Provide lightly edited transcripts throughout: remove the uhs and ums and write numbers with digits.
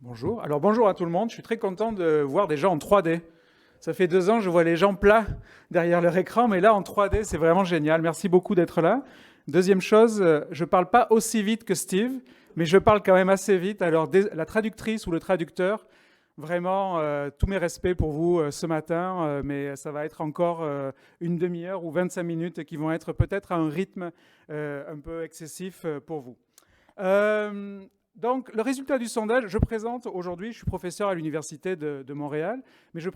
Bonjour. Alors bonjour à tout le monde. Je suis très content de voir des gens en 3D. Ça fait 2 ans, je vois les gens plats derrière leur écran, mais là en 3D, c'est vraiment génial. Merci beaucoup d'être là. Deuxième chose, je ne parle pas aussi vite que Steve, mais je parle quand même assez vite. Alors la traductrice ou le traducteur, vraiment tous mes respects pour vous ce matin, mais ça va être encore une demi-heure ou 25 minutes qui vont être peut-être à un rythme un peu excessif pour vous. Euh, donc, le résultat du sondage, je présente aujourd'hui, je suis professeur à l'Université de Montréal, mais je ne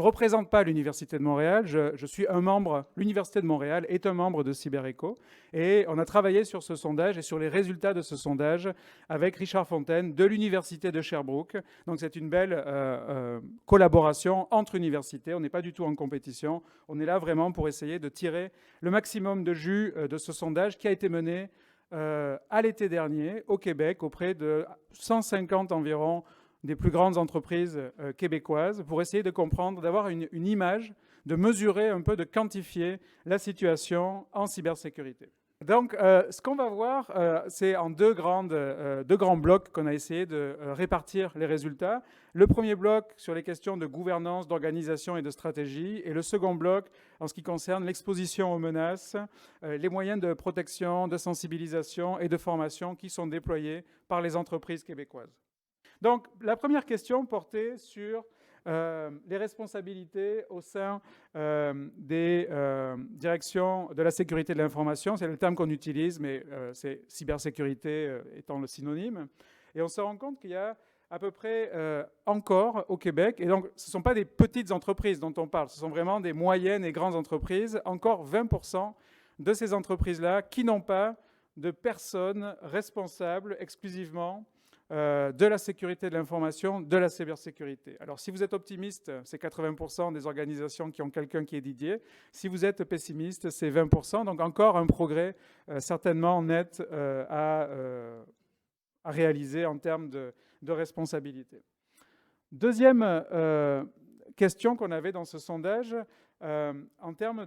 représente pas l'Université de Montréal, je suis un membre, l'Université de Montréal est un membre de CyberEco, et on a travaillé sur ce sondage et sur les résultats de ce sondage avec Richard Fontaine de l'Université de Sherbrooke. Donc, c'est une belle collaboration entre universités, on n'est pas du tout en compétition, on est là vraiment pour essayer de tirer le maximum de jus de ce sondage qui a été mené à l'été dernier au Québec auprès de 150 environ des plus grandes entreprises québécoises pour essayer de comprendre, d'avoir une image, de mesurer un peu, de quantifier la situation en cybersécurité. Donc, ce qu'on va voir, c'est en deux grands blocs qu'on a essayé de répartir les résultats. Le premier bloc sur les questions de gouvernance, d'organisation et de stratégie, et le second bloc en ce qui concerne l'exposition aux menaces, les moyens de protection, de sensibilisation et de formation qui sont déployés par les entreprises québécoises. Donc, la première question portait sur les responsabilités au sein des directions de la sécurité de l'information. C'est le terme qu'on utilise, mais c'est cybersécurité étant le synonyme. Et on se rend compte qu'il y a à peu près encore au Québec, et donc ce ne sont pas des petites entreprises dont on parle, ce sont vraiment des moyennes et grandes entreprises, encore 20% de ces entreprises-là qui n'ont pas de personnes responsables exclusivement de la sécurité de l'information, de la cybersécurité. Alors si vous êtes optimiste, c'est 80% des organisations qui ont quelqu'un qui est dédié. Si vous êtes pessimiste, c'est 20%. Donc encore un progrès certainement net à réaliser en termes de responsabilité. Deuxième question qu'on avait dans ce sondage, en termes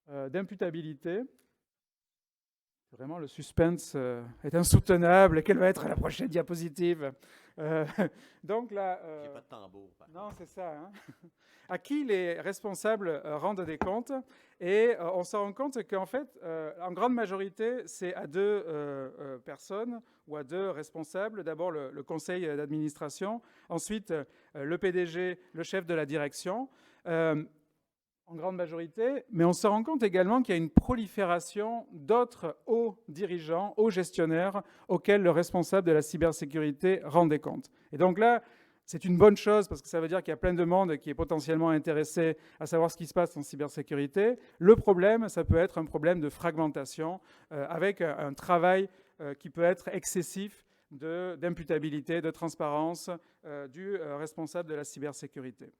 d'imputabilité. Vraiment, le suspense est insoutenable. Quelle va être la prochaine diapositive Donc là, Il n'y a pas de tambour. non, c'est ça. Hein. À qui les responsables rendent des comptes. Et on se rend compte qu'en fait, en grande majorité, c'est à deux personnes ou à deux responsables. D'abord le conseil d'administration, ensuite le PDG, le chef de la direction. En grande majorité, mais on se rend compte également qu'il y a une prolifération d'autres hauts dirigeants, hauts gestionnaires auxquels le responsable de la cybersécurité rend des comptes. Et donc là, c'est une bonne chose parce que ça veut dire qu'il y a plein de monde qui est potentiellement intéressé à savoir ce qui se passe en cybersécurité. Le problème, ça peut être un problème de fragmentation avec un travail qui peut être excessif d'imputabilité, de transparence du responsable de la cybersécurité.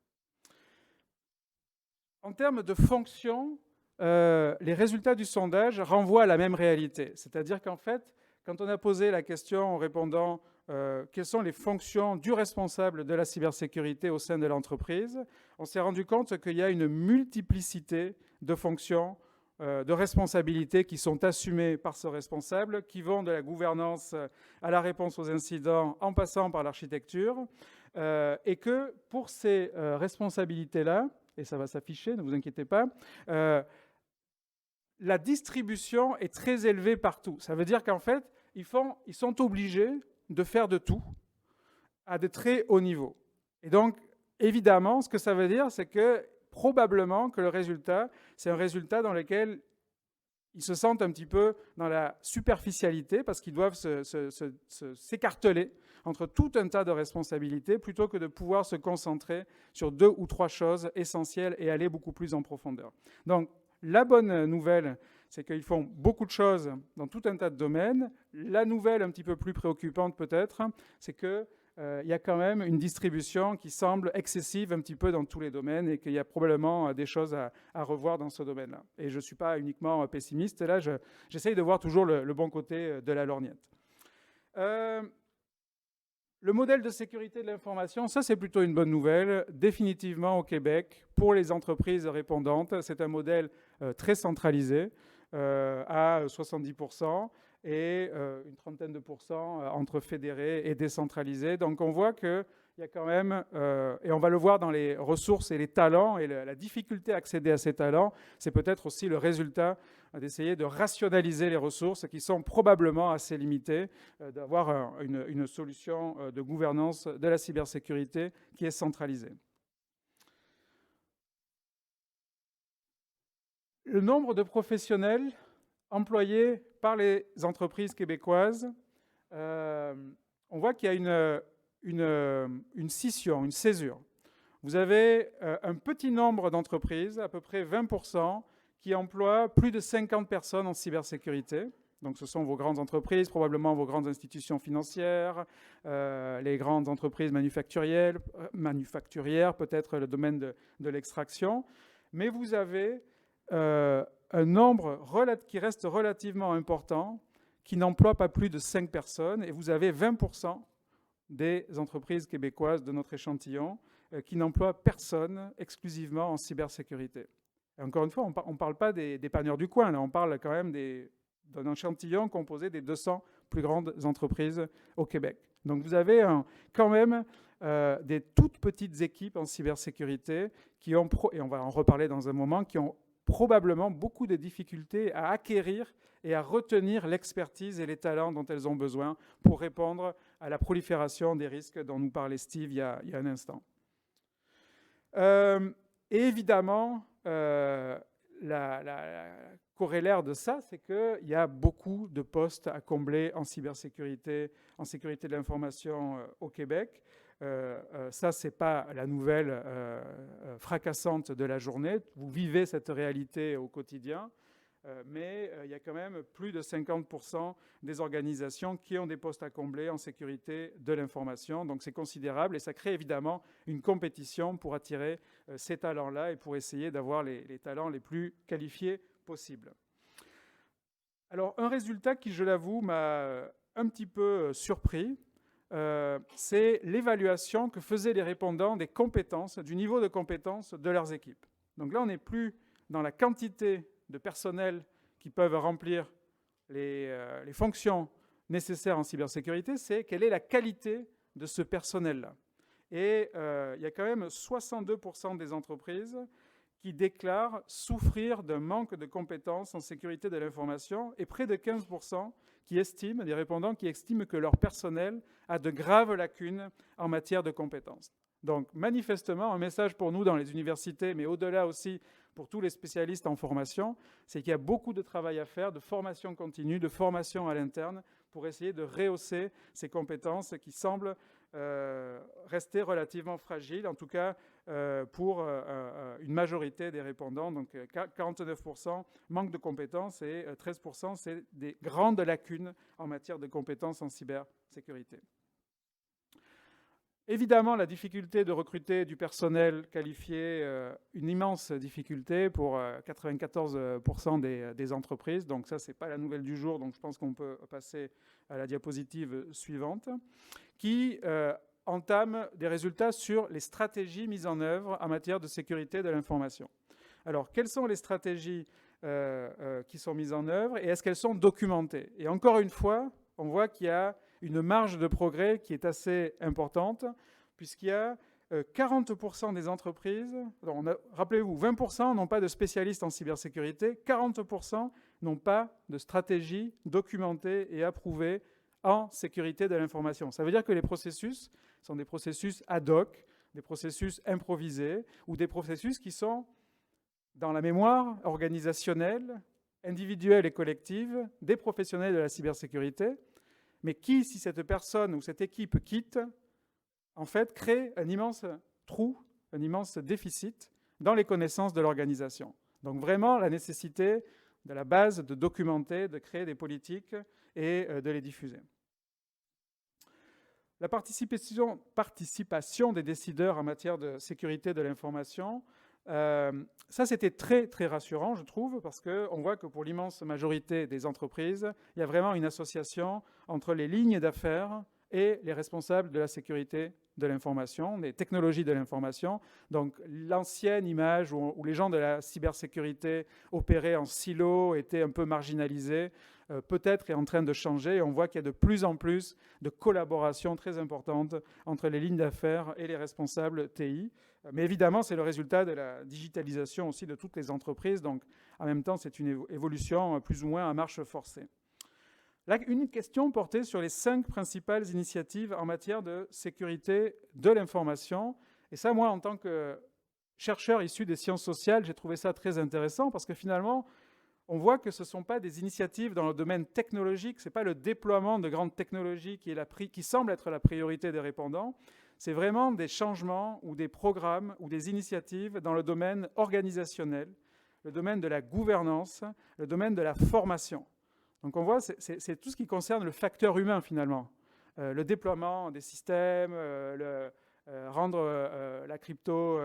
En termes de fonction, les résultats du sondage renvoient à la même réalité. C'est-à-dire qu'en fait, quand on a posé la question en répondant quelles sont les fonctions du responsable de la cybersécurité au sein de l'entreprise, on s'est rendu compte qu'il y a une multiplicité de fonctions, de responsabilités qui sont assumées par ce responsable, qui vont de la gouvernance à la réponse aux incidents en passant par l'architecture, et que pour ces responsabilités-là, et ça va s'afficher, ne vous inquiétez pas, la distribution est très élevée partout. Ça veut dire qu'en fait, ils sont obligés de faire de tout à de très hauts niveaux. Et donc, évidemment, ce que ça veut dire, c'est que probablement que le résultat, c'est un résultat dans lequel ils se sentent un petit peu dans la superficialité parce qu'ils doivent s'écarteler entre tout un tas de responsabilités plutôt que de pouvoir se concentrer sur 2 ou 3 choses essentielles et aller beaucoup plus en profondeur. Donc, la bonne nouvelle, c'est qu'ils font beaucoup de choses dans tout un tas de domaines. La nouvelle un petit peu plus préoccupante peut-être, c'est que il y a quand même une distribution qui semble excessive un petit peu dans tous les domaines et qu'il y a probablement des choses à revoir dans ce domaine-là. Et je ne suis pas uniquement pessimiste, là j'essaye de voir toujours le bon côté de la lorgnette. Le modèle de sécurité de l'information, ça c'est plutôt une bonne nouvelle. Définitivement au Québec, pour les entreprises répondantes, c'est un modèle très centralisé. à 70% et une trentaine de pourcents entre fédérés et décentralisés. Donc on voit qu'il y a quand même, et on va le voir dans les ressources et les talents, et la difficulté à accéder à ces talents, c'est peut-être aussi le résultat d'essayer de rationaliser les ressources qui sont probablement assez limitées, d'avoir une solution de gouvernance de la cybersécurité qui est centralisée. Le nombre de professionnels employés par les entreprises québécoises, on voit qu'il y a une scission, une césure. Vous avez un petit nombre d'entreprises, à peu près 20%, qui emploient plus de 50 personnes en cybersécurité. Donc ce sont vos grandes entreprises, probablement vos grandes institutions financières, les grandes entreprises manufacturières, peut-être le domaine de l'extraction. Mais vous avez un nombre qui reste relativement important, qui n'emploie pas plus de 5 personnes, et vous avez 20% des entreprises québécoises de notre échantillon qui n'emploient personne exclusivement en cybersécurité. Et encore une fois, on ne parle pas des panneurs du coin, là, on parle quand même d'un échantillon composé des 200 plus grandes entreprises au Québec. Donc vous avez quand même des toutes petites équipes en cybersécurité qui ont, et on va en reparler dans un moment, qui ont probablement beaucoup de difficultés à acquérir et à retenir l'expertise et les talents dont elles ont besoin pour répondre à la prolifération des risques dont nous parlait Steve il y a un instant. Et évidemment, la corollaire de ça, c'est qu'il y a beaucoup de postes à combler en cybersécurité, en sécurité de l'information au Québec. Ça, ce n'est pas la nouvelle fracassante de la journée. Vous vivez cette réalité au quotidien. Mais il y a quand même plus de 50% des organisations qui ont des postes à combler en sécurité de l'information. Donc c'est considérable et ça crée évidemment une compétition pour attirer ces talents-là et pour essayer d'avoir les talents les plus qualifiés possibles. Alors un résultat qui, je l'avoue, m'a un petit peu surpris, c'est l'évaluation que faisaient les répondants des compétences, du niveau de compétences de leurs équipes. Donc là, on n'est plus dans la quantité de personnel qui peuvent remplir les fonctions nécessaires en cybersécurité, c'est quelle est la qualité de ce personnel-là. Et il y a quand même 62% des entreprises qui déclarent souffrir d'un manque de compétences en sécurité de l'information et près de 15% des répondants qui estiment que leur personnel a de graves lacunes en matière de compétences. Donc manifestement, un message pour nous dans les universités, mais au-delà aussi pour tous les spécialistes en formation, c'est qu'il y a beaucoup de travail à faire, de formation continue, de formation à l'interne, pour essayer de rehausser ces compétences qui semblent rester relativement fragiles, en tout cas pour une majorité des répondants. Donc 49% manque de compétences et 13% c'est des grandes lacunes en matière de compétences en cybersécurité. Évidemment, la difficulté de recruter du personnel qualifié, une immense difficulté pour 94% des entreprises. Donc ça, ce n'est pas la nouvelle du jour, donc je pense qu'on peut passer à la diapositive suivante, qui entame des résultats sur les stratégies mises en œuvre en matière de sécurité de l'information. Alors, quelles sont les stratégies qui sont mises en œuvre et est-ce qu'elles sont documentées? Et encore une fois, on voit qu'il y a une marge de progrès qui est assez importante, puisqu'il y a 40% des entreprises, rappelez-vous, 20% n'ont pas de spécialistes en cybersécurité, 40% n'ont pas de stratégie documentée et approuvée en sécurité de l'information. Ça veut dire que les processus sont des processus ad hoc, des processus improvisés, ou des processus qui sont dans la mémoire organisationnelle, individuelle et collective des professionnels de la cybersécurité, mais qui, si cette personne ou cette équipe quitte, en fait, crée un immense trou, un immense déficit dans les connaissances de l'organisation. Donc vraiment, la nécessité de la base de documenter, de créer des politiques et de les diffuser. La participation des décideurs en matière de sécurité de l'information, ça c'était très très rassurant, je trouve, parce qu'on voit que pour l'immense majorité des entreprises, il y a vraiment une association entre les lignes d'affaires et les responsables de la sécurité de l'information, des technologies de l'information. Donc l'ancienne image où les gens de la cybersécurité opéraient en silo, étaient un peu marginalisés, peut-être est en train de changer. Et on voit qu'il y a de plus en plus de collaboration très importante entre les lignes d'affaires et les responsables TI. Mais évidemment, c'est le résultat de la digitalisation aussi de toutes les entreprises. Donc en même temps, c'est une évolution plus ou moins à marche forcée. Là, une question portée sur les 5 principales initiatives en matière de sécurité de l'information. Et ça, moi, en tant que chercheur issu des sciences sociales, j'ai trouvé ça très intéressant parce que finalement, on voit que ce ne sont pas des initiatives dans le domaine technologique, ce n'est pas le déploiement de grandes technologies qui semble être la priorité des répondants, c'est vraiment des changements ou des programmes ou des initiatives dans le domaine organisationnel, le domaine de la gouvernance, le domaine de la formation. Donc on voit, c'est tout ce qui concerne le facteur humain finalement. Le déploiement des systèmes, rendre la crypto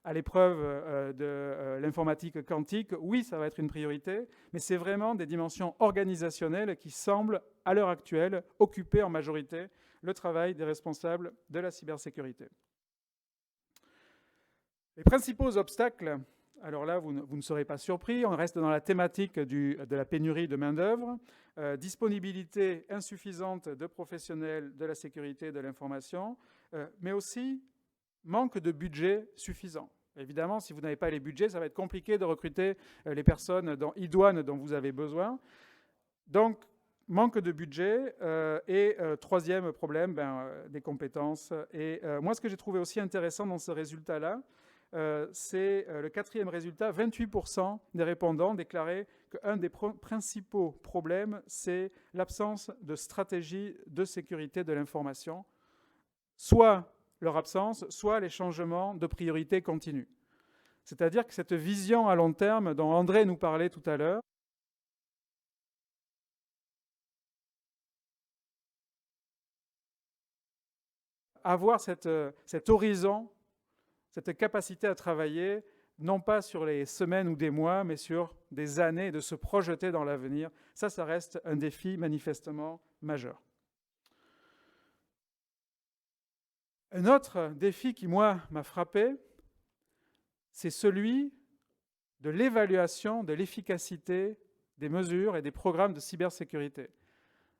à l'épreuve de l'informatique quantique, oui, ça va être une priorité, mais c'est vraiment des dimensions organisationnelles qui semblent, à l'heure actuelle, occuper en majorité le travail des responsables de la cybersécurité. Les principaux obstacles, alors là, vous ne serez pas surpris, on reste dans la thématique de la pénurie de main-d'œuvre, disponibilité insuffisante de professionnels de la sécurité et de l'information, mais aussi manque de budget suffisant. Évidemment, si vous n'avez pas les budgets, ça va être compliqué de recruter les personnes idoines dont vous avez besoin. Donc, manque de budget et troisième problème, des compétences. Et moi, ce que j'ai trouvé aussi intéressant dans ce résultat-là, c'est le quatrième résultat, 28% des répondants déclaraient qu'un des principaux problèmes, c'est l'absence de stratégie de sécurité de l'information, soit leur absence, soit les changements de priorité continus. C'est-à-dire que cette vision à long terme dont André nous parlait tout à l'heure, avoir cet horizon, cette capacité à travailler, non pas sur les semaines ou des mois, mais sur des années, de se projeter dans l'avenir, ça reste un défi manifestement majeur. Un autre défi qui, moi, m'a frappé, c'est celui de l'évaluation de l'efficacité des mesures et des programmes de cybersécurité.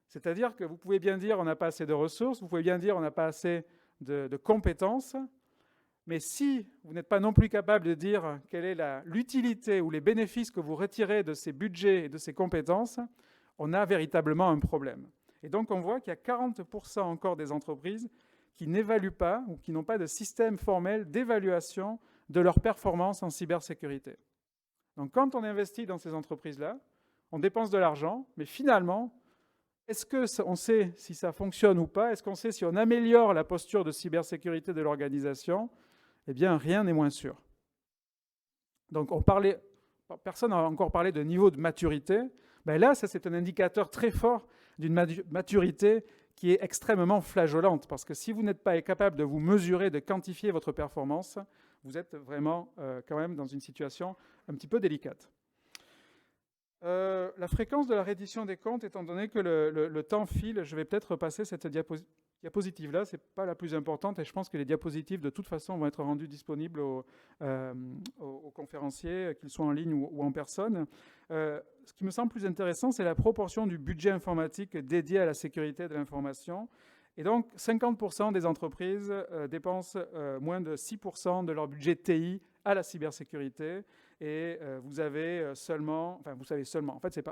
C'est-à-dire que vous pouvez bien dire on n'a pas assez de ressources, vous pouvez bien dire on n'a pas assez de compétences, mais si vous n'êtes pas non plus capable de dire quelle est l'utilité ou les bénéfices que vous retirez de ces budgets et de ces compétences, on a véritablement un problème. Et donc on voit qu'il y a 40% encore des entreprises qui n'évaluent pas ou qui n'ont pas de système formel d'évaluation de leur performance en cybersécurité. Donc quand on investit dans ces entreprises-là, on dépense de l'argent, mais finalement, est-ce qu'on sait si ça fonctionne ou pas? Est-ce qu'on sait si on améliore la posture de cybersécurité de l'organisation? Eh bien, rien n'est moins sûr. Donc personne n'a encore parlé de niveau de maturité. Là, ça c'est un indicateur très fort d'une maturité qui est extrêmement flageolante, parce que si vous n'êtes pas capable de vous mesurer, de quantifier votre performance, vous êtes vraiment quand même dans une situation un petit peu délicate. La fréquence de la reddition des comptes, étant donné que le temps file, je vais peut-être repasser cette diapositive-là, ce n'est pas la plus importante, et je pense que les diapositives, de toute façon, vont être rendues disponibles aux conférenciers, qu'ils soient en ligne ou en personne. Ce qui me semble plus intéressant, c'est la proportion du budget informatique dédié à la sécurité de l'information. Et donc, 50% des entreprises dépensent moins de 6% de leur budget TI à la cybersécurité. Et vous avez seulement, en fait, c'est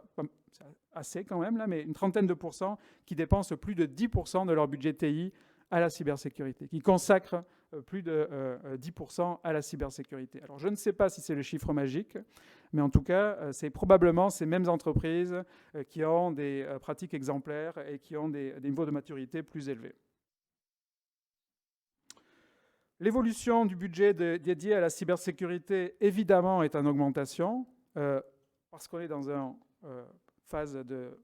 assez quand même, là, mais une trentaine de pourcents qui dépensent plus de 10% de leur budget TI à la cybersécurité, qui consacrent plus de 10% à la cybersécurité. Alors, je ne sais pas si c'est le chiffre magique, mais en tout cas, c'est probablement ces mêmes entreprises qui ont des pratiques exemplaires et qui ont des niveaux de maturité plus élevés. L'évolution du budget dédié à la cybersécurité, évidemment, est en augmentation, parce qu'on est dans une phase de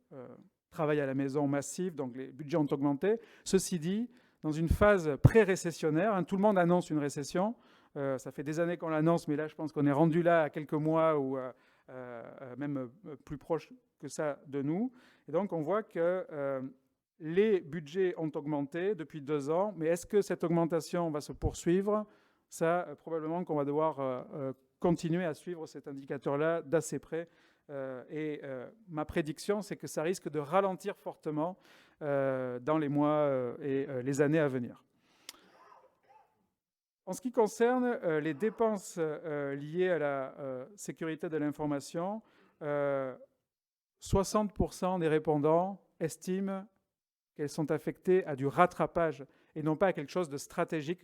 travail à la maison massif, donc les budgets ont augmenté. Ceci dit, dans une phase pré-récessionnaire, tout le monde annonce une récession. Ça fait des années qu'on l'annonce, mais là, je pense qu'on est rendu là à quelques mois ou même plus proche que ça de nous. Et donc, on voit que les budgets ont augmenté depuis 2 ans, mais est-ce que cette augmentation va se poursuivre? Ça, probablement qu'on va devoir continuer à suivre cet indicateur-là d'assez près. Ma prédiction, c'est que ça risque de ralentir fortement dans les mois et les années à venir. En ce qui concerne les dépenses liées à la sécurité de l'information, 60% des répondants estiment qu'elles sont affectées à du rattrapage et non pas à quelque chose de stratégique,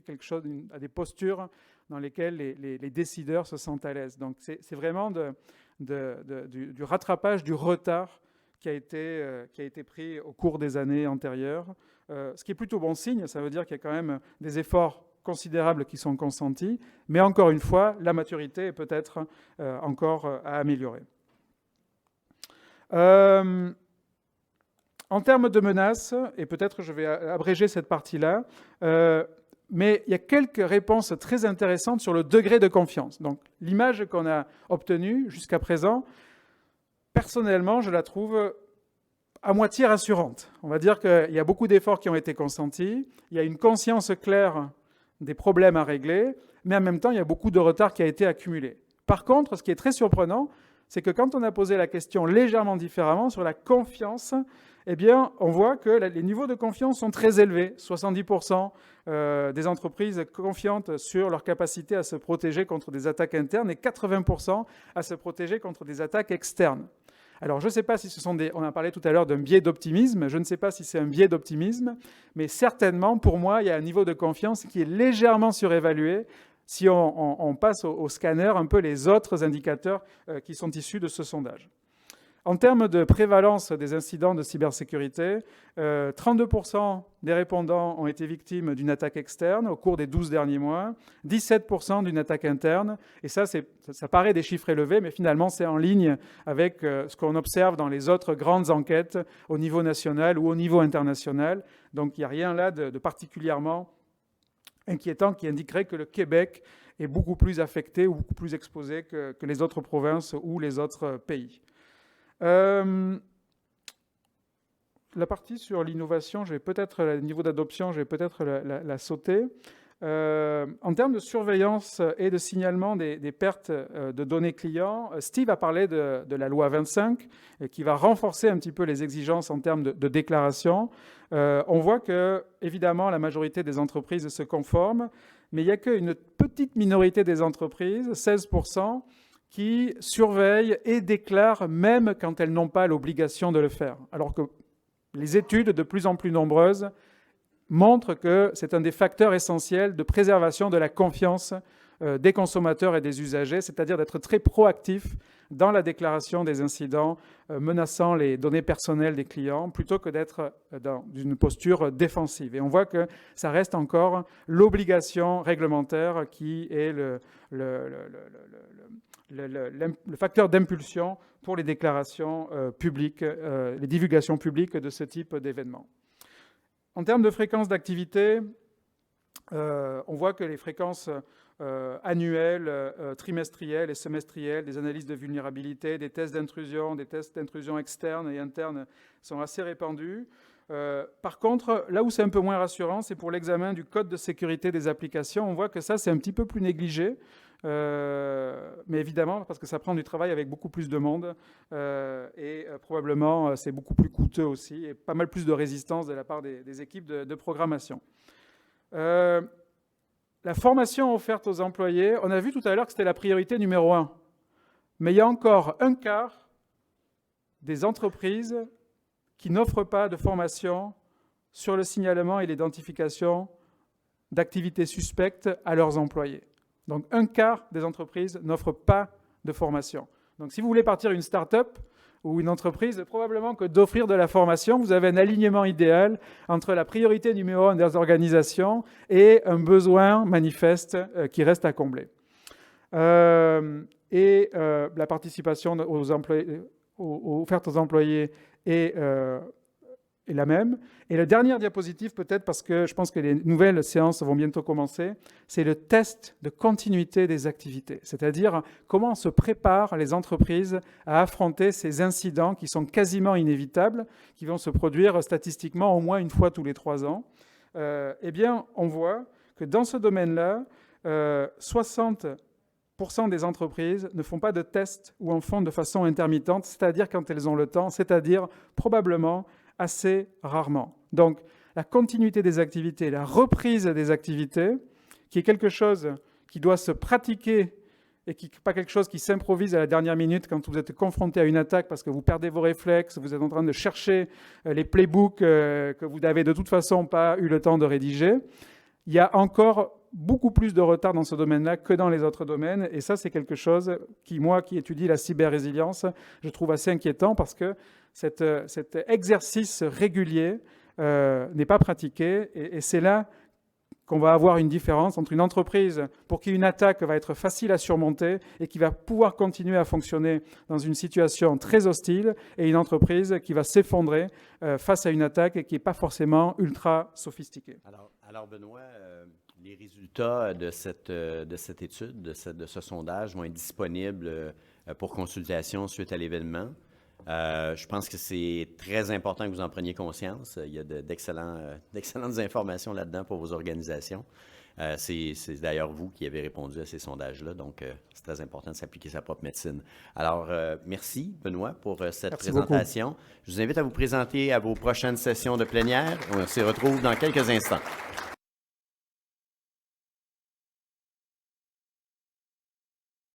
à des postures dans lesquelles les décideurs se sentent à l'aise. Donc c'est vraiment du rattrapage, du retard qui a été pris au cours des années antérieures. Ce qui est plutôt bon signe, ça veut dire qu'il y a quand même des efforts considérables qui sont consentis, mais encore une fois, la maturité est peut-être encore à améliorer. En termes de menaces, et peut-être je vais abréger cette partie-là, mais il y a quelques réponses très intéressantes sur le degré de confiance. Donc, l'image qu'on a obtenue jusqu'à présent, personnellement, je la trouve à moitié rassurante. On va dire qu'il y a beaucoup d'efforts qui ont été consentis, il y a une conscience claire des problèmes à régler, mais en même temps, il y a beaucoup de retard qui a été accumulé. Par contre, ce qui est très surprenant, c'est que quand on a posé la question légèrement différemment sur la confiance, eh bien, on voit que les niveaux de confiance sont très élevés. 70% des entreprises confiantes sur leur capacité à se protéger contre des attaques internes et 80% à se protéger contre des attaques externes. Alors, je ne sais pas si ce sont on a parlé tout à l'heure d'un biais d'optimisme, je ne sais pas si c'est un biais d'optimisme, mais certainement, pour moi, il y a un niveau de confiance qui est légèrement surévalué si on passe au scanner un peu les autres indicateurs qui sont issus de ce sondage. En termes de prévalence des incidents de cybersécurité, 32% des répondants ont été victimes d'une attaque externe au cours des 12 derniers mois, 17% d'une attaque interne. Et ça paraît des chiffres élevés, mais finalement, c'est en ligne avec ce qu'on observe dans les autres grandes enquêtes au niveau national ou au niveau international. Donc, il n'y a rien là de particulièrement inquiétant qui indiquerait que le Québec est beaucoup plus affecté ou beaucoup plus exposé que les autres provinces ou les autres pays. La partie sur l'innovation, le niveau d'adoption, je vais peut-être la sauter. En termes de surveillance et de signalement des pertes de données clients, Steve a parlé de la loi 25 qui va renforcer un petit peu les exigences en termes de déclaration. On voit que, évidemment, la majorité des entreprises se conforment, mais il n'y a qu'une petite minorité des entreprises, 16%, qui surveillent et déclarent même quand elles n'ont pas l'obligation de le faire. Alors que les études, de plus en plus nombreuses, montrent que c'est un des facteurs essentiels de préservation de la confiance des consommateurs et des usagers, c'est-à-dire d'être très proactif dans la déclaration des incidents menaçant les données personnelles des clients, plutôt que d'être dans une posture défensive. Et on voit que ça reste encore l'obligation réglementaire qui est le facteur d'impulsion pour les déclarations publiques, les divulgations publiques de ce type d'événements. En termes de fréquence d'activité, on voit que les fréquences annuelles, trimestrielles et semestrielles, des analyses de vulnérabilité, des tests d'intrusion externes et internes sont assez répandus. Par contre, là où c'est un peu moins rassurant, c'est pour l'examen du code de sécurité des applications. On voit que ça, c'est un petit peu plus négligé. Mais évidemment, parce que ça prend du travail avec beaucoup plus de monde et probablement c'est beaucoup plus coûteux aussi et pas mal plus de résistance de la part des équipes de programmation. La formation offerte aux employés, on a vu tout à l'heure que c'était la priorité numéro 1. Mais il y a encore un quart des entreprises qui n'offrent pas de formation sur le signalement et l'identification d'activités suspectes à leurs employés. Donc, un quart des entreprises n'offrent pas de formation. Donc, si vous voulez partir une start-up ou une entreprise, probablement que d'offrir de la formation, vous avez un alignement idéal entre la priorité numéro 1 des organisations et un besoin manifeste qui reste à combler. La participation aux employés, offertes aux employés est est la même. Et la dernière diapositive, peut-être parce que je pense que les nouvelles séances vont bientôt commencer, c'est le test de continuité des activités. C'est-à-dire comment se préparent les entreprises à affronter ces incidents qui sont quasiment inévitables, qui vont se produire statistiquement au moins une fois tous les 3 ans. Eh bien, on voit que dans ce domaine-là, 60% des entreprises ne font pas de tests ou en font de façon intermittente, c'est-à-dire quand elles ont le temps, c'est-à-dire probablement assez rarement. Donc, la continuité des activités, la reprise des activités, qui est quelque chose qui doit se pratiquer et qui n'est pas quelque chose qui s'improvise à la dernière minute quand vous êtes confronté à une attaque parce que vous perdez vos réflexes, vous êtes en train de chercher les playbooks que vous n'avez de toute façon pas eu le temps de rédiger. Il y a encore beaucoup plus de retard dans ce domaine-là que dans les autres domaines. Et ça, c'est quelque chose qui, moi, qui étudie la cyber-résilience, je trouve assez inquiétant parce que cet exercice régulier n'est pas pratiqué. Et c'est là qu'on va avoir une différence entre une entreprise pour qui une attaque va être facile à surmonter et qui va pouvoir continuer à fonctionner dans une situation très hostile et une entreprise qui va s'effondrer face à une attaque et qui n'est pas forcément ultra sophistiquée. Alors Benoît, les résultats de cette étude, de ce sondage vont être disponibles pour consultation suite à l'événement. Je pense que c'est très important que vous en preniez conscience. Il y a d'excellentes informations là-dedans pour vos organisations. C'est d'ailleurs vous qui avez répondu à ces sondages-là, donc c'est très important de s'appliquer sa propre médecine. Alors, merci Benoît pour cette présentation. Beaucoup. Je vous invite à vous présenter à vos prochaines sessions de plénière. On se retrouve dans quelques instants.